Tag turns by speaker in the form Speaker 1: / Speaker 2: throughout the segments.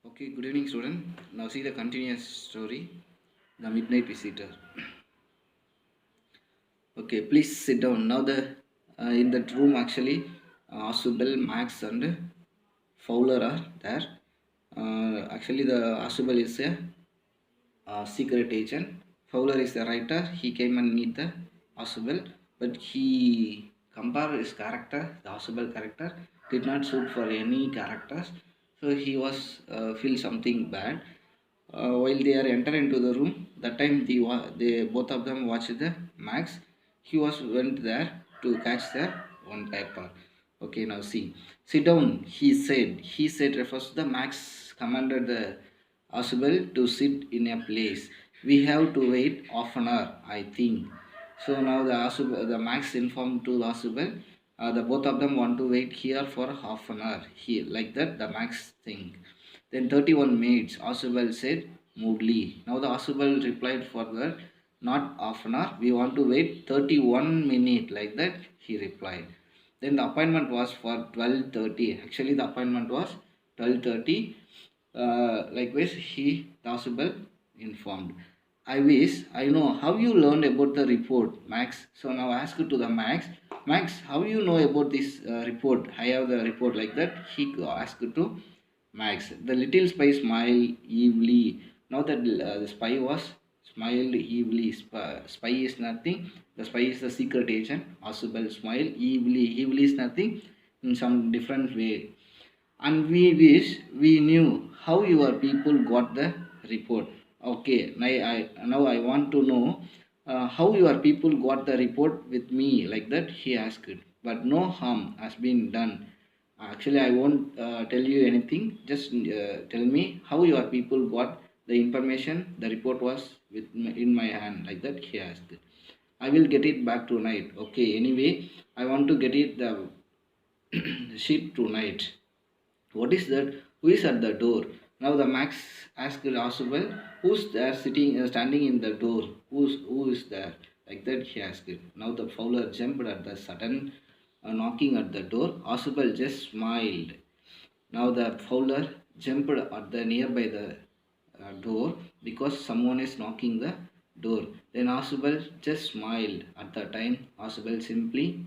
Speaker 1: Okay, good evening, student. Now see the continuous story, The Midnight Visitor. Okay, please sit down. Now the in that room actually, Asubel, Max, and Fowler are there. Actually, the Asubel is a secret agent. Fowler is the writer. He came and meet the Asubel, but he compare his character, the Asubel character, did not suit for any characters. So he was feel something bad. While they are enter into the room, that time they both of them watched the Max. He was went there to catch the one paper. Okay, now see. Sit down, he said. He said refers to the Max commanded the Asbel to sit in a place. We have to wait half an hour, I think. So now the Max informed to the Asbel, the both of them want to wait here for half an hour. Here, like that, the Max think. Then 31 minutes, Asubal said moodily. Now the Asubal replied further, not half an hour, we want to wait 31 minutes. Like that, he replied. Then the appointment was for 12:30. Actually, the appointment was 12:30. Likewise, the Asubal informed. I wish I know how you learned about the report, Max. So now ask to the Max. Max, how you know about this report? I have the report like that. He asked to Max. The little spy smiled evilly. Now that the spy was smiled evilly. Spy is nothing. The spy is the secret agent. Asubel smiled evilly. Evilly is nothing in some different way. And we wish we knew how your people got the report. Okay, now I want to know how your people got the report with me, like that he asked. But no harm has been done. Actually, I won't tell you anything. Just tell me how your people got the information. The report was in my hand, like that he asked. I will get it back tonight. Okay. Anyway, I want to get it the sheet tonight. What is that? Who is at the door? Now the Max asked Asubel, who's there standing in the door? Who is there? Like that he asked. Now the fowler jumped at the sudden knocking at the door. Asubel just smiled. Now the fowler jumped at the nearby the door because someone is knocking the door. Then Asubel just smiled. At the time, Asubel simply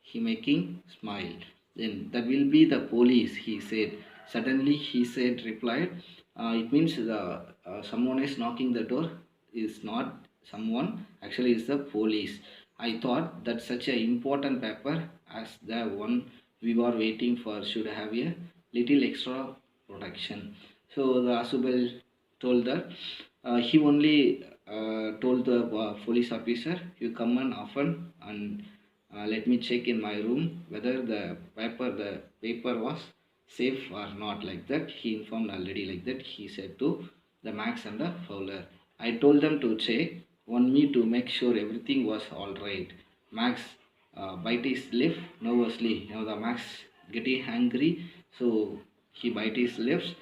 Speaker 1: he making smile. Then that will be the police, he said. Suddenly he said replied, it means the someone is knocking the door is not someone, actually it's the police. I thought that such a important paper as the one we were waiting for should have a little extra protection. So the Asubel told that he only told the police officer, you come and often and let me check in my room whether the paper was safe or not, like that he informed already, like that he said to the Max and the Fowler. I told them to check on me to make sure everything was all right. Max bite his lip nervously. Now the Max getting angry, so he bite his lips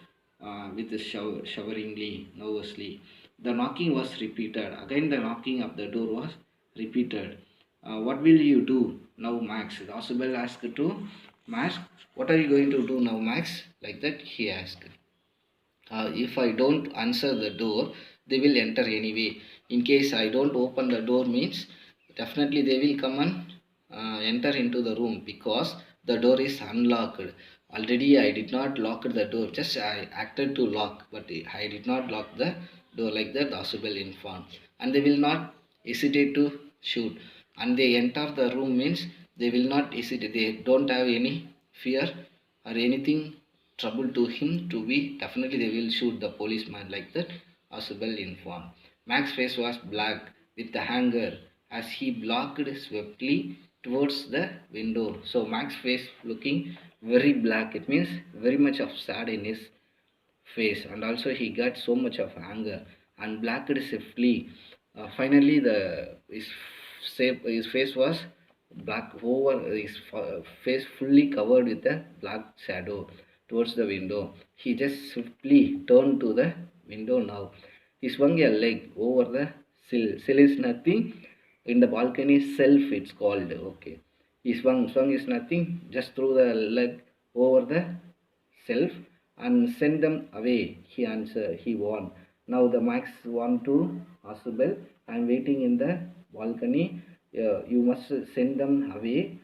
Speaker 1: with the showeringly nervously. The knocking was repeated again. The knocking of the door was repeated. What will you do now, Max? Asubel asked to Max, what are you going to do now, Max? Like that he asked. If I don't answer the door, they will enter anyway. In case I don't open the door means definitely they will come and enter into the room because the door is unlocked. Already I did not lock the door. Just I acted to lock, but I did not lock the door, like that Asubel informed. And they will not hesitate to shoot. And they enter the room means they will not hesitate. They don't have any fear or anything trouble to him to be, definitely they will shoot the policeman, like that Asubel informed. Max's face was black with the anger as he blocked swiftly towards the window. So Max's face looking very black. It means very much of sad in his face, and also he got so much of anger and blacked swiftly. Finally, his face was black over his face fully covered with a black shadow towards the window. He just swiftly turned to the window now. He swung a leg over the sill. Sill is nothing. In the balcony, shelf it's called. Okay. He swung is nothing. Just threw the leg over the shelf and send them away. He answered, he warned. Now the Max warned to Asubel, I am waiting in the balcony. You must send them away.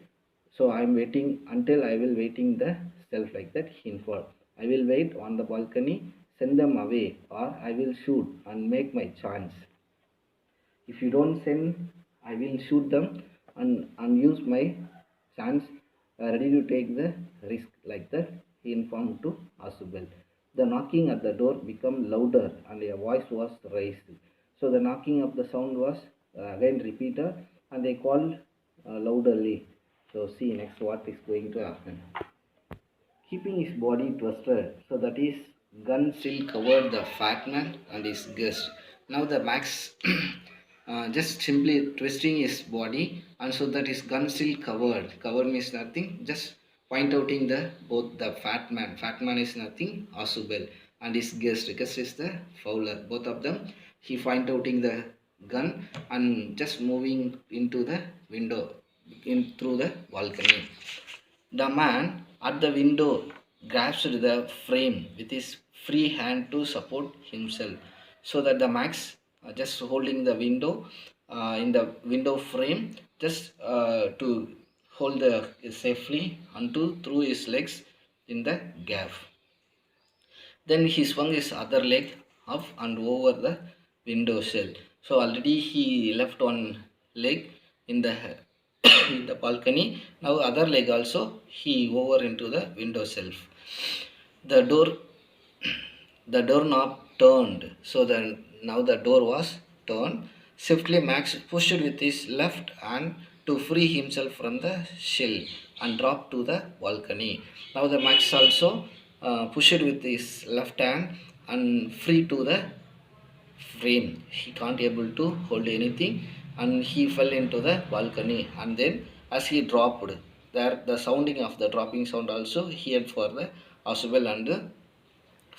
Speaker 1: So I am waiting until I will waiting the self like that. He informed. I will wait on the balcony, send them away, or I will shoot and make my chance. If you don't send, I will shoot them and use my chance, ready to take the risk like that, he informed to Asubel. The knocking at the door became louder and a voice was raised. So the knocking of the sound was again repeated and they called louderly. So see next what is going to happen. Keeping his body twisted so that his gun still covered the fat man and his guest. Now the Max just simply twisting his body and so that his gun still covered. Cover means nothing, just point outing the both the fat man. Fat man is nothing, Asubel, and his guest. Guest is the fowler. Both of them, he point outing the gun and just moving into the window in through the balcony. The man at the window grasped the frame with his free hand to support himself, so that the Max just holding the window in the window frame just to hold the safely onto through his legs in the gap. Then he swung his other leg up and over the window sill. So already he left one leg in the in the balcony. Now other leg also he over into the window shelf. The door the doorknob turned, so that now the door was turned. Swiftly Max pushed with his left hand to free himself from the shell and dropped to the balcony. Now the Max also pushed with his left hand and free to the frame. He can't able to hold anything and he fell into the balcony. And then as he dropped, there the sounding of the dropping sound also heard for the Asubel and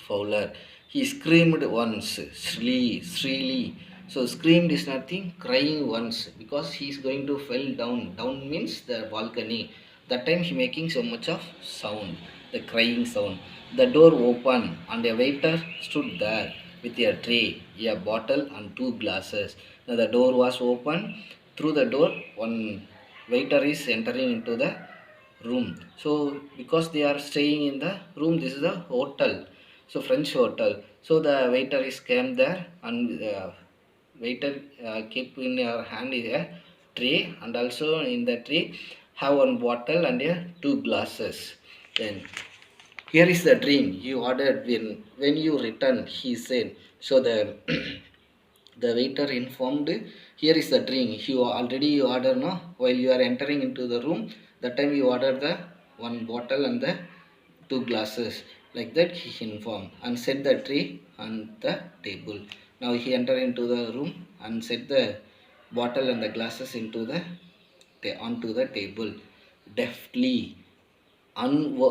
Speaker 1: Fowler. He screamed once, shrilly. So screamed is nothing, crying once because he is going to fell down. Down means the balcony. That time he making so much of sound, the crying sound. The door opened and a waiter stood there with a tray, a bottle and two glasses. Now the door was open. Through the door, one waiter is entering into the room. So because they are staying in the room, this is a hotel, so French hotel. So the waiter is came there and waiter keep in your hand is a tray and also in the tray have one bottle and two glasses. Then here is the drink you ordered when you return, he said. So the the waiter informed, here is the drink you already you order no, while you are entering into the room, that time you order the one bottle and the two glasses, like that he informed and set the tray on the table. Now he entered into the room and set the bottle and the glasses into the onto the table. Deftly uncracked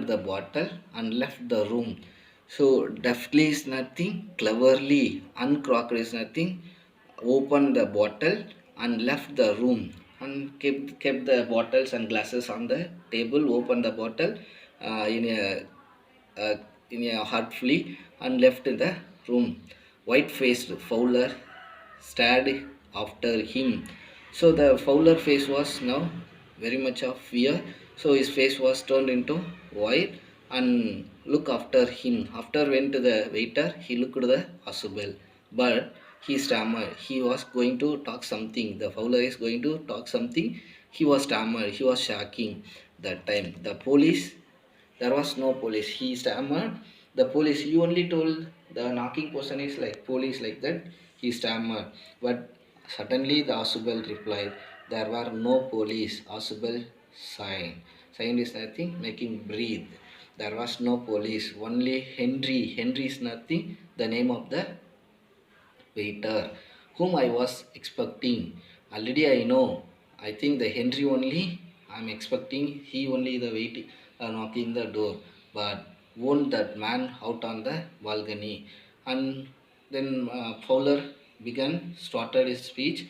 Speaker 1: the bottle and left the room. So deftly is nothing, cleverly uncracked is nothing, opened the bottle and left the room and kept the bottles and glasses on the table, opened the bottle in a uh, heartfully and left the room. White-faced Fowler stared after him. So the Fowler face was now very much of fear. So his face was turned into white and look after him. After went to the waiter, he looked at the Asubel, but he stammered. He was going to talk something. The Fowler is going to talk something. He was stammered. He was shaking that time. The police, there was no police. He stammered. The police, you only told the knocking person is like police like that. He stammered. But suddenly the Asubel replied, there were no police. Asubel sighed. Sign is nothing, making breathe. There was no police, only Henry. Henry is nothing, the name of the waiter whom I was expecting. Already I know. I think the Henry only I'm expecting. He only the waiting knocking the door. But won't that man out on the balcony? And then Fowler began started his speech.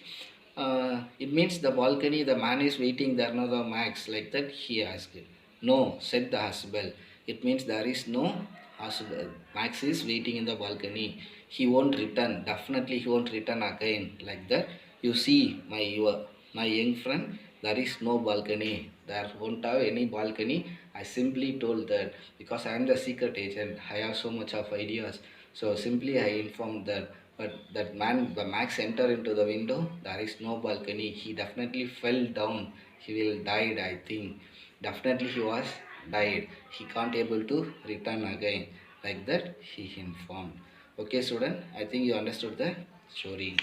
Speaker 1: It means the balcony. The man is waiting there. No, the Max like that. He asked. No, said the Hasbel. It means there is no Hasbel. Max is waiting in the balcony. He won't return. Definitely he won't return again. Like that. You see, my young friend, there is no balcony. There won't have any balcony. I simply told that because I am the secret agent. I have so much of ideas. So simply I informed that. But that man, the Max enter into the window. There is no balcony. He definitely fell down. He will died, I think. Definitely he was died. He can't able to return again. Like that he informed. Okay student, I think you understood the story.